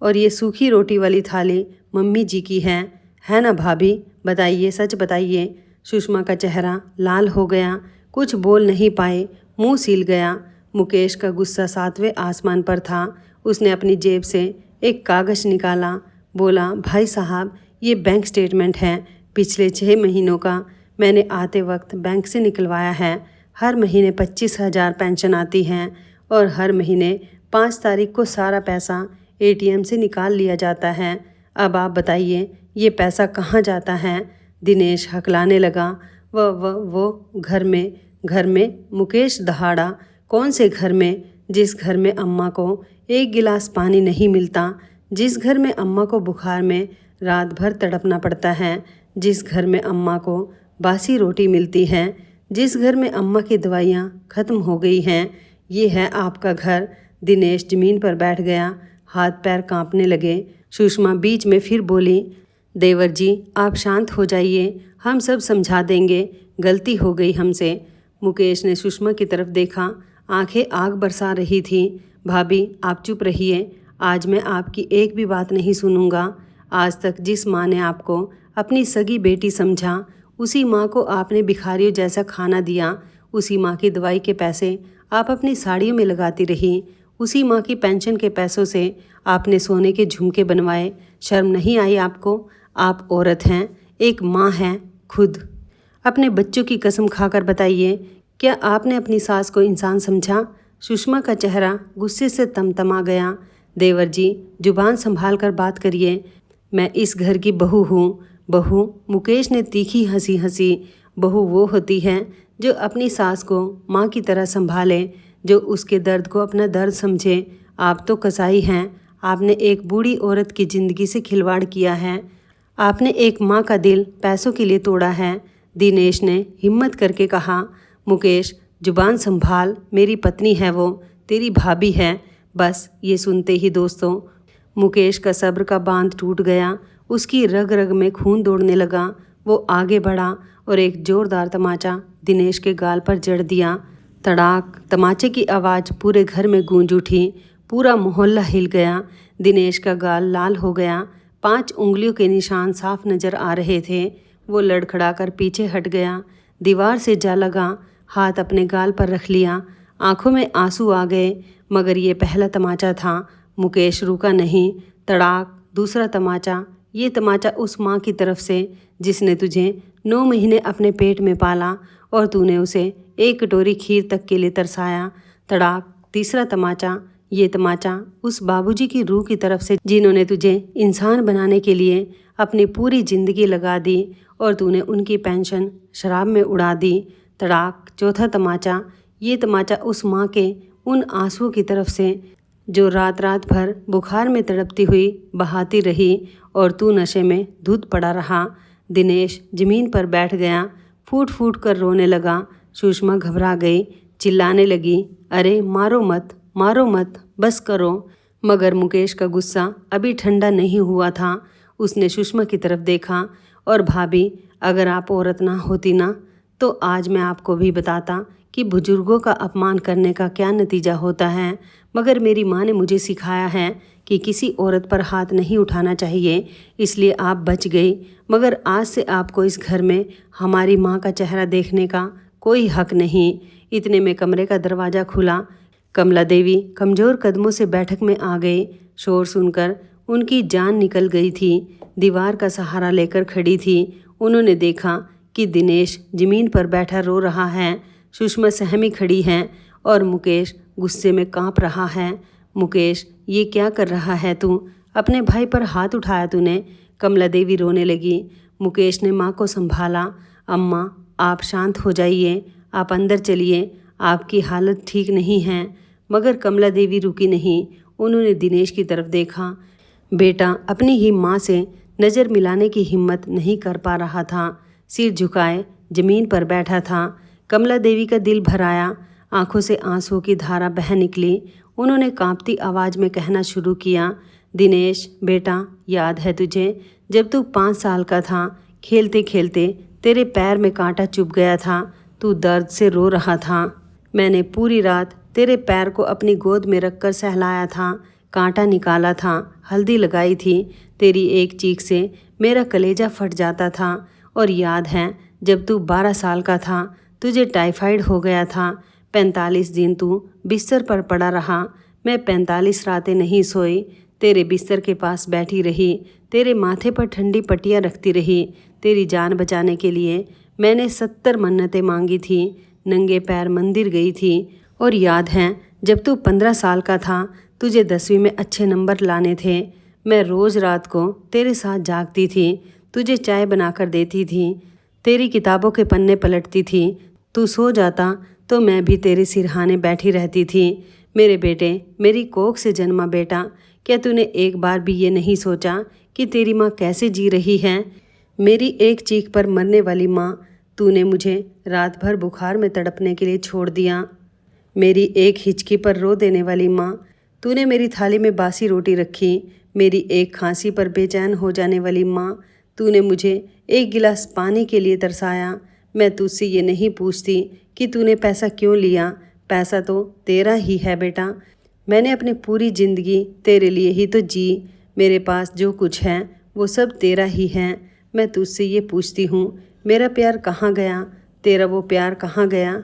और ये सूखी रोटी वाली थाली मम्मी जी की है ना भाभी? बताइए, सच बताइए। सुषमा का चेहरा लाल हो गया, कुछ बोल नहीं पाए, मुंह सील गया। मुकेश का गुस्सा 7वें आसमान पर था। उसने अपनी जेब से एक कागज़ निकाला। बोला, भाई साहब, ये बैंक स्टेटमेंट है पिछले 6 महीनों का। मैंने आते वक्त बैंक से निकलवाया है। हर महीने 25,000 पेंशन आती है और हर महीने 5 तारीख को सारा पैसा ATM से निकाल लिया जाता है। अब आप बताइए, ये पैसा कहाँ जाता है? दिनेश हकलाने लगा। वो घर में मुकेश दहाड़ा। कौन से घर में? जिस घर में अम्मा को एक गिलास पानी नहीं मिलता, जिस घर में अम्मा को बुखार में रात भर तड़पना पड़ता है, जिस घर में अम्मा को बासी रोटी मिलती है, जिस घर में अम्मा की दवाइयाँ ख़त्म हो गई हैं, ये है आपका घर। दिनेश ज़मीन पर बैठ गया, हाथ पैर कांपने लगे। सुषमा बीच में फिर बोली, देवर जी, आप शांत हो जाइए, हम सब समझा देंगे, गलती हो गई हमसे। मुकेश ने सुषमा की तरफ देखा, आंखें आग बरसा रही थी। भाभी, आप चुप रहिए, आज मैं आपकी एक भी बात नहीं सुनूंगा। आज तक जिस माँ ने आपको अपनी सगी बेटी समझा, उसी माँ को आपने भिखारियों जैसा खाना दिया। उसी माँ की दवाई के पैसे आप अपनी साड़ियों में लगाती रही। उसी माँ की पेंशन के पैसों से आपने सोने के झुमके बनवाए। शर्म नहीं आई आपको? आप औरत हैं, एक माँ हैं खुद। अपने बच्चों की कसम खाकर बताइए, क्या आपने अपनी सास को इंसान समझा? सुषमा का चेहरा गुस्से से तमतमा गया। देवर जी, जुबान संभाल कर बात करिए, मैं इस घर की बहू हूँ। बहू? मुकेश ने तीखी हंसी हंसी। बहू वो होती है जो अपनी सास को माँ की तरह संभाले, जो उसके दर्द को अपना दर्द समझे। आप तो कसाई हैं। आपने एक बूढ़ी औरत की ज़िंदगी से खिलवाड़ किया है। आपने एक माँ का दिल पैसों के लिए तोड़ा है। दिनेश ने हिम्मत करके कहा। मुकेश, जुबान संभाल, मेरी पत्नी है वो, तेरी भाभी है। बस ये सुनते ही दोस्तों, मुकेश का सब्र का बांध टूट गया। उसकी रग रग में खून दौड़ने लगा। वो आगे बढ़ा और एक जोरदार तमाचा दिनेश के गाल पर जड़ दिया। तड़ाक! तमाचे की आवाज़ पूरे घर में गूंज उठी। पूरा मोहल्ला हिल गया। दिनेश का गाल लाल हो गया। 5 उंगलियों के निशान साफ नजर आ रहे थे। वो लड़खड़ाकर पीछे हट गया, दीवार से जा लगा, हाथ अपने गाल पर रख लिया। आंखों में आंसू आ गए। मगर ये पहला तमाचा था। मुकेश रुका नहीं। तड़ाक! दूसरा तमाचा। ये तमाचा उस माँ की तरफ से जिसने तुझे 9 महीने अपने पेट में पाला और तूने उसे एक कटोरी खीर तक के लिए तरसाया। तड़ाक! तीसरा तमाचा। ये तमाचा उस बाबूजी की रूह की तरफ से जिन्होंने तुझे इंसान बनाने के लिए अपनी पूरी ज़िंदगी लगा दी और तूने उनकी पेंशन शराब में उड़ा दी। तड़ाक! चौथा तमाचा। ये तमाचा उस माँ के उन आंसुओं की तरफ से जो रात रात भर बुखार में तड़पती हुई बहाती रही और तू नशे में धुत पड़ा रहा। दिनेश ज़मीन पर बैठ गया, फूट फूट कर रोने लगा। सुषमा घबरा गई, चिल्लाने लगी, अरे मारो मत, बस करो। मगर मुकेश का गुस्सा अभी ठंडा नहीं हुआ था। उसने सुषमा की तरफ देखा और भाभी, अगर आप औरत ना होती ना, तो आज मैं आपको भी बताता कि बुजुर्गों का अपमान करने का क्या नतीजा होता है। मगर मेरी माँ ने मुझे सिखाया है कि किसी औरत पर हाथ नहीं उठाना चाहिए, इसलिए आप बच गई। मगर आज से आपको इस घर में हमारी माँ का चेहरा देखने का कोई हक नहीं। इतने में कमरे का दरवाज़ा खुला। कमला देवी कमज़ोर कदमों से बैठक में आ गई। शोर सुनकर उनकी जान निकल गई थी। दीवार का सहारा लेकर खड़ी थी। उन्होंने देखा कि दिनेश ज़मीन पर बैठा रो रहा है। सुषमा सहमी खड़ी हैं और मुकेश गुस्से में कांप रहा है। मुकेश, ये क्या कर रहा है तू? अपने भाई पर हाथ उठाया तूने। कमला देवी रोने लगी। मुकेश ने माँ को संभाला। अम्मा, आप शांत हो जाइए, आप अंदर चलिए, आपकी हालत ठीक नहीं है। मगर कमला देवी रुकी नहीं। उन्होंने दिनेश की तरफ देखा। बेटा अपनी ही माँ से नज़र मिलाने की हिम्मत नहीं कर पा रहा था। सिर झुकाए ज़मीन पर बैठा था। कमला देवी का दिल भर आया। आंखों से आंसुओं की धारा बह निकली। उन्होंने कांपती आवाज़ में कहना शुरू किया, दिनेश बेटा, याद है तुझे जब तू 5 साल का था, खेलते खेलते तेरे पैर में कांटा चुभ गया था, तू दर्द से रो रहा था। मैंने पूरी रात तेरे पैर को अपनी गोद में रखकर सहलाया था, कांटा निकाला था, हल्दी लगाई थी। तेरी एक चीख से मेरा कलेजा फट जाता था। और याद है जब तू 12 साल का था, तुझे टाइफाइड हो गया था। 45 दिन तू बिस्तर पर पड़ा रहा। मैं 45 रातें नहीं सोई, तेरे बिस्तर के पास बैठी रही, तेरे माथे पर ठंडी पट्टियाँ रखती रही। तेरी जान बचाने के लिए मैंने 70 मन्नतें मांगी थी, नंगे पैर मंदिर गई थी। और याद है जब तू 15 साल का था, तुझे 10वीं में अच्छे नंबर लाने थे। मैं रोज़ रात को तेरे साथ जागती थी, तुझे चाय बनाकर देती थी, तेरी किताबों के पन्ने पलटती थी। तू सो जाता तो मैं भी तेरे सिरहाने बैठी रहती थी। मेरे बेटे, मेरी कोख से जन्मा बेटा, क्या तूने एक बार भी ये नहीं सोचा कि तेरी माँ कैसे जी रही है? मेरी एक चीख पर मरने वाली माँ, तूने मुझे रात भर बुखार में तड़पने के लिए छोड़ दिया। मेरी एक हिचकी पर रो देने वाली माँ, तूने मेरी थाली में बासी रोटी रखी। मेरी एक खांसी पर बेचैन हो जाने वाली माँ, तूने मुझे एक गिलास पानी के लिए तरसाया। मैं तुझसे ये नहीं पूछती कि तूने पैसा क्यों लिया, पैसा तो तेरा ही है बेटा। मैंने अपनी पूरी ज़िंदगी तेरे लिए ही तो जी। मेरे पास जो कुछ है वो सब तेरा ही है। मैं तुझसे ये पूछती हूँ, मेरा प्यार कहाँ गया, तेरा वो प्यार कहाँ गया?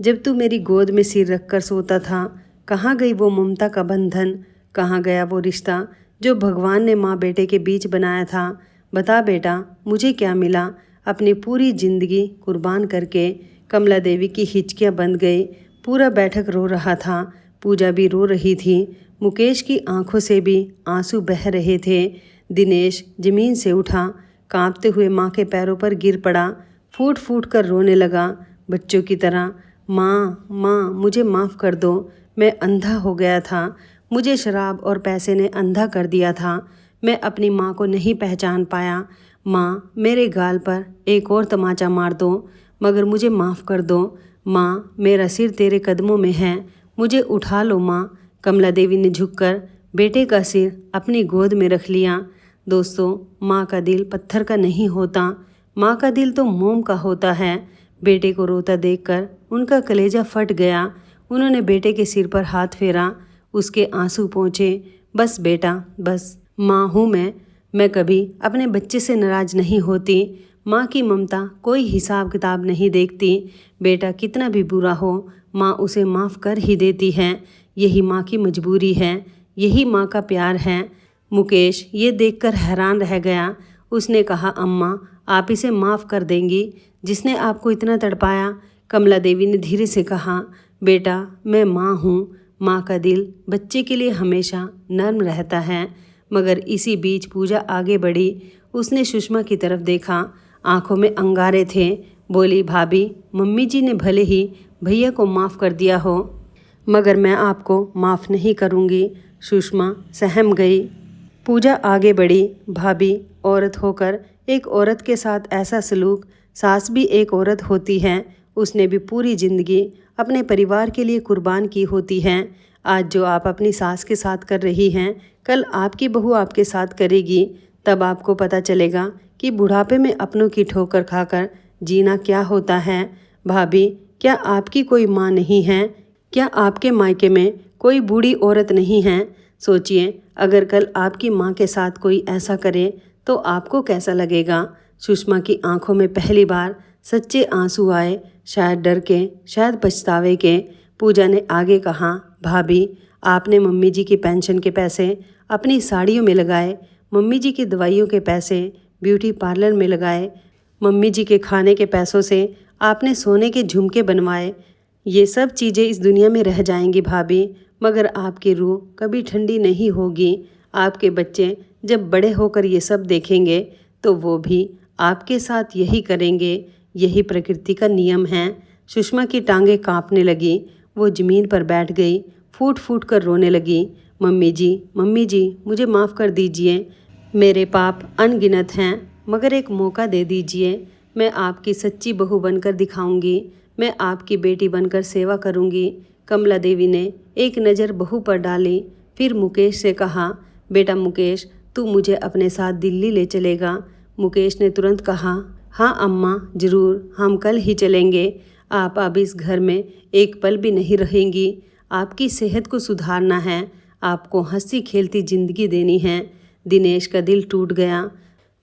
जब तू मेरी गोद में सिर रख कर सोता था, कहाँ गई वो ममता का बंधन, कहाँ गया वो रिश्ता जो भगवान ने माँ बेटे के बीच बनाया था? बता बेटा, मुझे क्या मिला अपनी पूरी ज़िंदगी कुर्बान करके? कमला देवी की हिचकियाँ बंद गई, पूरा बैठक रो रहा था, पूजा भी रो रही थी, मुकेश की आंखों से भी आंसू बह रहे थे। दिनेश ज़मीन से उठा, कांपते हुए माँ के पैरों पर गिर पड़ा, फूट फूट कर रोने लगा बच्चों की तरह। माँ माँ, मुझे माफ़ कर दो, मैं अंधा हो गया था, मुझे शराब और पैसे ने अंधा कर दिया था, मैं अपनी माँ को नहीं पहचान पाया। माँ, मेरे गाल पर एक और तमाचा मार दो, मगर मुझे माफ़ कर दो। माँ, मेरा सिर तेरे कदमों में है, मुझे उठा लो माँ। कमला देवी ने झुककर बेटे का सिर अपनी गोद में रख लिया। दोस्तों, माँ का दिल पत्थर का नहीं होता, माँ का दिल तो मोम का होता है। बेटे को रोता देखकर उनका कलेजा फट गया। उन्होंने बेटे के सिर पर हाथ फेरा, उसके आंसू पोंछे। बस बेटा, बस, माँ हूँ मैं कभी अपने बच्चे से नाराज़ नहीं होती। माँ की ममता कोई हिसाब किताब नहीं देखती। बेटा कितना भी बुरा हो, माँ उसे माफ़ कर ही देती है। यही माँ की मजबूरी है, यही माँ का प्यार है। मुकेश ये देखकर हैरान रह गया। उसने कहा, अम्मा, आप इसे माफ़ कर देंगी जिसने आपको इतना तड़पाया? कमला देवी ने धीरे से कहा, बेटा, मैं माँ हूँ, माँ का दिल बच्चे के लिए हमेशा नर्म रहता है। मगर इसी बीच पूजा आगे बढ़ी। उसने सुषमा की तरफ देखा, आंखों में अंगारे थे। बोली, भाभी, मम्मी जी ने भले ही भैया को माफ़ कर दिया हो, मगर मैं आपको माफ़ नहीं करूँगी। सुषमा सहम गई। पूजा आगे बढ़ी, भाभी, औरत होकर एक औरत के साथ ऐसा सलूक, सास भी एक औरत होती है, उसने भी पूरी ज़िंदगी अपने परिवार के लिए कुर्बान की होती है। आज जो आप अपनी सास के साथ कर रही हैं, कल आपकी बहू आपके साथ करेगी। तब आपको पता चलेगा कि बुढ़ापे में अपनों की ठोकर खाकर जीना क्या होता है। भाभी, क्या आपकी कोई माँ नहीं है? क्या आपके मायके में कोई बूढ़ी औरत नहीं है? सोचिए, अगर कल आपकी माँ के साथ कोई ऐसा करे तो आपको कैसा लगेगा? सुषमा की आंखों में पहली बार सच्चे आंसू आए, शायद डर के, शायद पछतावे के। पूजा ने आगे कहा, भाभी, आपने मम्मी जी की पेंशन के पैसे अपनी साड़ियों में लगाए, मम्मी जी की दवाइयों के पैसे ब्यूटी पार्लर में लगाए, मम्मी जी के खाने के पैसों से आपने सोने के झुमके बनवाए। ये सब चीज़ें इस दुनिया में रह जाएंगी भाभी, मगर आपकी रूह कभी ठंडी नहीं होगी। आपके बच्चे जब बड़े होकर ये सब देखेंगे तो वो भी आपके साथ यही करेंगे। यही प्रकृति का नियम है। सुषमा की टांगें कांपने लगी, वो ज़मीन पर बैठ गई, फूट फूट कर रोने लगी। मम्मी जी, मुझे माफ़ कर दीजिए, मेरे पाप अनगिनत हैं, मगर एक मौका दे दीजिए। मैं आपकी सच्ची बहू बनकर दिखाऊंगी, मैं आपकी बेटी बनकर सेवा करूंगी। कमला देवी ने एक नज़र बहू पर डाली, फिर मुकेश से कहा, बेटा मुकेश, तू मुझे अपने साथ दिल्ली ले चलेगा? मुकेश ने तुरंत कहा, हाँ अम्मा, ज़रूर, हम कल ही चलेंगे। आप अब इस घर में एक पल भी नहीं रहेंगी। आपकी सेहत को सुधारना है, आपको हंसी खेलती ज़िंदगी देनी है। दिनेश का दिल टूट गया।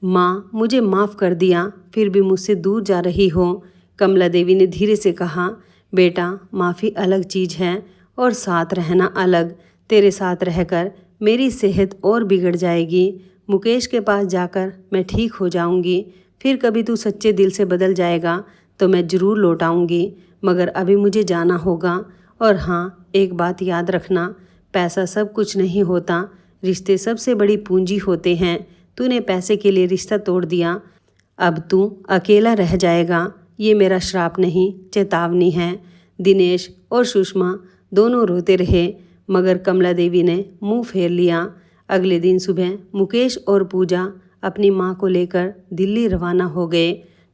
माँ, मुझे माफ़ कर दिया, फिर भी मुझसे दूर जा रही हो। कमला देवी ने धीरे से कहा, बेटा, माफ़ी अलग चीज़ है और साथ रहना अलग। तेरे साथ रहकर मेरी सेहत और बिगड़ जाएगी। मुकेश के पास जाकर मैं ठीक हो जाऊंगी। फिर कभी तू सच्चे दिल से बदल जाएगा तो मैं ज़रूर लौट आऊँगी, मगर अभी मुझे जाना होगा। और हाँ, एक बात याद रखना, पैसा सब कुछ नहीं होता, रिश्ते सबसे बड़ी पूंजी होते हैं। तूने पैसे के लिए रिश्ता तोड़ दिया, अब तू अकेला रह जाएगा। ये मेरा श्राप नहीं, चेतावनी है। दिनेश और सुषमा दोनों रोते रहे, मगर कमला देवी ने मुंह फेर लिया। अगले दिन सुबह मुकेश और पूजा अपनी माँ को लेकर दिल्ली रवाना हो गए।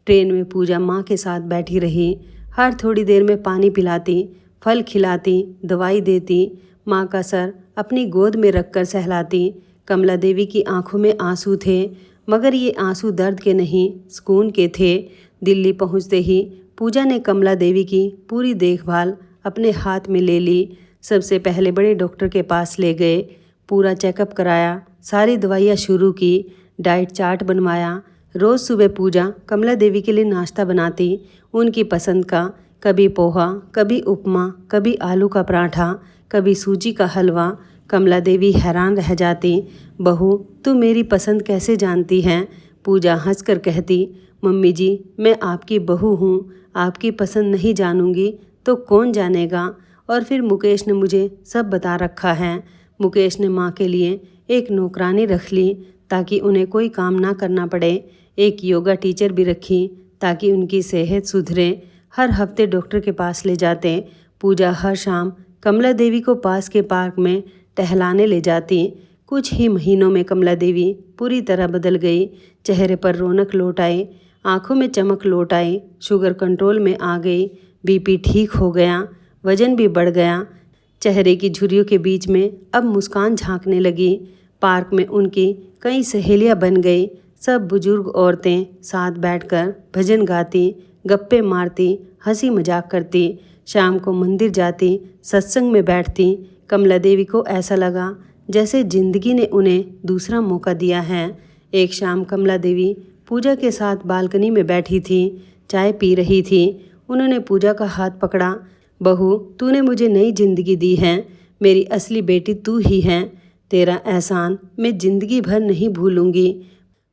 ट्रेन में पूजा माँ के साथ बैठी रही। हर थोड़ी देर में पानी पिलाती, फल खिलाती, दवाई देती, माँ का सर अपनी गोद में रखकर सहलाती। कमला देवी की आंखों में आंसू थे, मगर ये आंसू दर्द के नहीं, सुकून के थे। दिल्ली पहुँचते ही पूजा ने कमला देवी की पूरी देखभाल अपने हाथ में ले ली। सबसे पहले बड़े डॉक्टर के पास ले गए, पूरा चेकअप कराया, सारी दवाइयाँ शुरू की, डाइट चार्ट बनवाया। रोज़ सुबह पूजा कमला देवी के लिए नाश्ता बनाती, उनकी पसंद का, कभी पोहा, कभी उपमा, कभी आलू का पराठा, कभी सूजी का हलवा। कमला देवी हैरान रह जाती, बहू, तू मेरी पसंद कैसे जानती हैं? पूजा हंसकर कहती, मम्मी जी, मैं आपकी बहू हूँ, आपकी पसंद नहीं जानूंगी तो कौन जानेगा। और फिर मुकेश ने मुझे सब बता रखा है। मुकेश ने माँ के लिए एक नौकरानी रख ली ताकि उन्हें कोई काम ना करना पड़े। एक योगा टीचर भी रखी ताकि उनकी सेहत सुधरे। हर हफ्ते डॉक्टर के पास ले जाते। पूजा हर शाम कमला देवी को पास के पार्क में टहलाने ले जाती। कुछ ही महीनों में कमला देवी पूरी तरह बदल गई। चेहरे पर रौनक लौट आई, आंखों में चमक लौट आई, शुगर कंट्रोल में आ गई, बीपी ठीक हो गया, वजन भी बढ़ गया। चेहरे की झुर्रियों के बीच में अब मुस्कान झांकने लगी। पार्क में उनकी कई सहेलियां बन गई। सब बुजुर्ग औरतें साथ बैठकर भजन गाती, गप्पे मारती, हंसी मजाक करती। शाम को मंदिर जाती, सत्संग में बैठती। कमला देवी को ऐसा लगा जैसे जिंदगी ने उन्हें दूसरा मौका दिया है। एक शाम कमला देवी पूजा के साथ बालकनी में बैठी थी, चाय पी रही थी। उन्होंने पूजा का हाथ पकड़ा, बहू, तूने मुझे नई जिंदगी दी है, मेरी असली बेटी तू ही है। तेरा एहसान मैं जिंदगी भर नहीं भूलूंगी।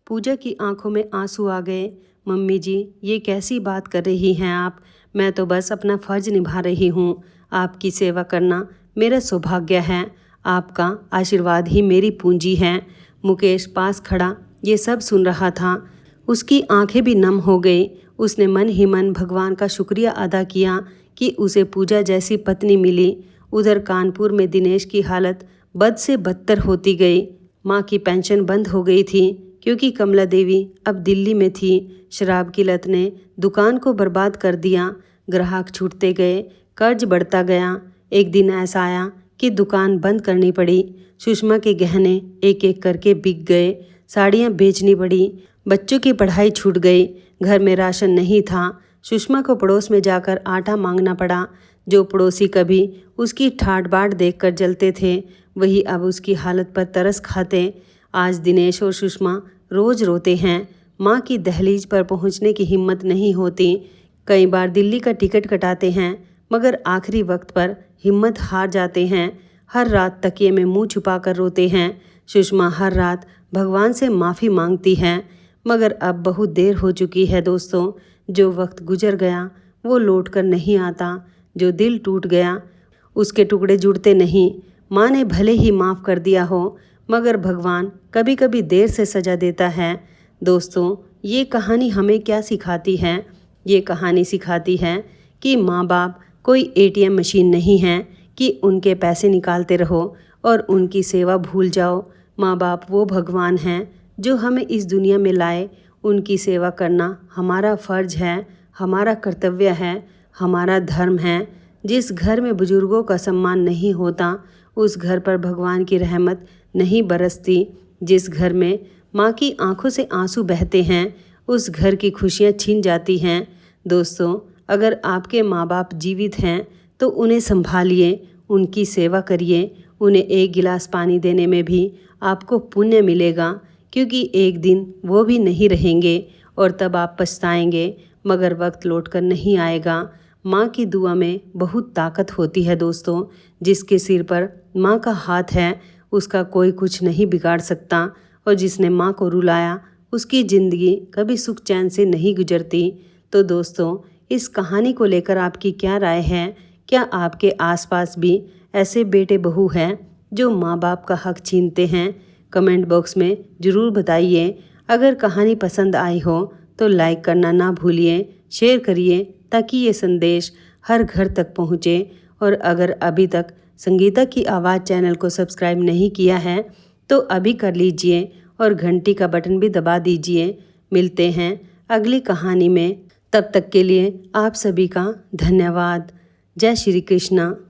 पूजा की आंखों में आंसू आ गए। मम्मी जी, ये कैसी बात कर रही हैं आप? मैं तो बस अपना फ़र्ज निभा रही हूँ। आपकी सेवा करना मेरा सौभाग्य है। आपका आशीर्वाद ही मेरी पूंजी है। मुकेश पास खड़ा ये सब सुन रहा था। उसकी आंखें भी नम हो गई। उसने मन ही मन भगवान का शुक्रिया अदा किया कि उसे पूजा जैसी पत्नी मिली। उधर कानपुर में दिनेश की हालत बद से बदतर होती गई। माँ की पेंशन बंद हो गई थी क्योंकि कमला देवी अब दिल्ली में थी। शराब की लत ने दुकान को बर्बाद कर दिया। ग्राहक छूटते गए, कर्ज बढ़ता गया। एक दिन ऐसा आया कि दुकान बंद करनी पड़ी। सुषमा के गहने एक एक करके बिक गए, साड़ियाँ बेचनी पड़ी, बच्चों की पढ़ाई छूट गई, घर में राशन नहीं था। सुषमा को पड़ोस में जाकर आटा मांगना पड़ा। जो पड़ोसी कभी उसकी ठाट बाट देखकर जलते थे, वही अब उसकी हालत पर तरस खाते। आज दिनेश और सुषमा रोज रोते हैं। माँ की दहलीज पर पहुँचने की हिम्मत नहीं होती। कई बार दिल्ली का टिकट कटाते हैं, मगर आखिरी वक्त पर हिम्मत हार जाते हैं। हर रात तकिए में मुंह छुपाकर रोते हैं। सुषमा हर रात भगवान से माफ़ी मांगती है, मगर अब बहुत देर हो चुकी है दोस्तों। जो वक्त गुजर गया वो लौट कर नहीं आता। जो दिल टूट गया उसके टुकड़े जुड़ते नहीं। माँ ने भले ही माफ़ कर दिया हो, मगर भगवान कभी कभी देर से सजा देता है। दोस्तों, ये कहानी हमें क्या सिखाती है? ये कहानी सिखाती है कि माँ बाप कोई एटीएम मशीन नहीं है कि उनके पैसे निकालते रहो और उनकी सेवा भूल जाओ। माँ बाप वो भगवान हैं जो हमें इस दुनिया में लाए। उनकी सेवा करना हमारा फ़र्ज है, हमारा कर्तव्य है, हमारा धर्म है। जिस घर में बुजुर्गों का सम्मान नहीं होता, उस घर पर भगवान की रहमत नहीं बरसती। जिस घर में माँ की आंखों से आंसू बहते हैं, उस घर की खुशियाँ छीन जाती हैं। दोस्तों, अगर आपके माँ बाप जीवित हैं तो उन्हें संभालिए, उनकी सेवा करिए। उन्हें एक गिलास पानी देने में भी आपको पुण्य मिलेगा, क्योंकि एक दिन वो भी नहीं रहेंगे और तब आप पछताएंगे, मगर वक्त लौट कर नहीं आएगा। माँ की दुआ में बहुत ताकत होती है दोस्तों। जिसके सिर पर माँ का हाथ है उसका कोई कुछ नहीं बिगाड़ सकता, और जिसने माँ को रुलाया उसकी ज़िंदगी कभी सुख चैन से नहीं गुजरती। तो दोस्तों, इस कहानी को लेकर आपकी क्या राय है? क्या आपके आसपास भी ऐसे बेटे बहू हैं जो माँ बाप का हक छीनते हैं? कमेंट बॉक्स में ज़रूर बताइए। अगर कहानी पसंद आई हो तो लाइक करना ना भूलिए, शेयर करिए ताकि ये संदेश हर घर तक पहुँचे। और अगर अभी तक संगीता की आवाज़ चैनल को सब्सक्राइब नहीं किया है तो अभी कर लीजिए और घंटी का बटन भी दबा दीजिए। मिलते हैं अगली कहानी में, तब तक के लिए आप सभी का धन्यवाद। जय श्री कृष्णा।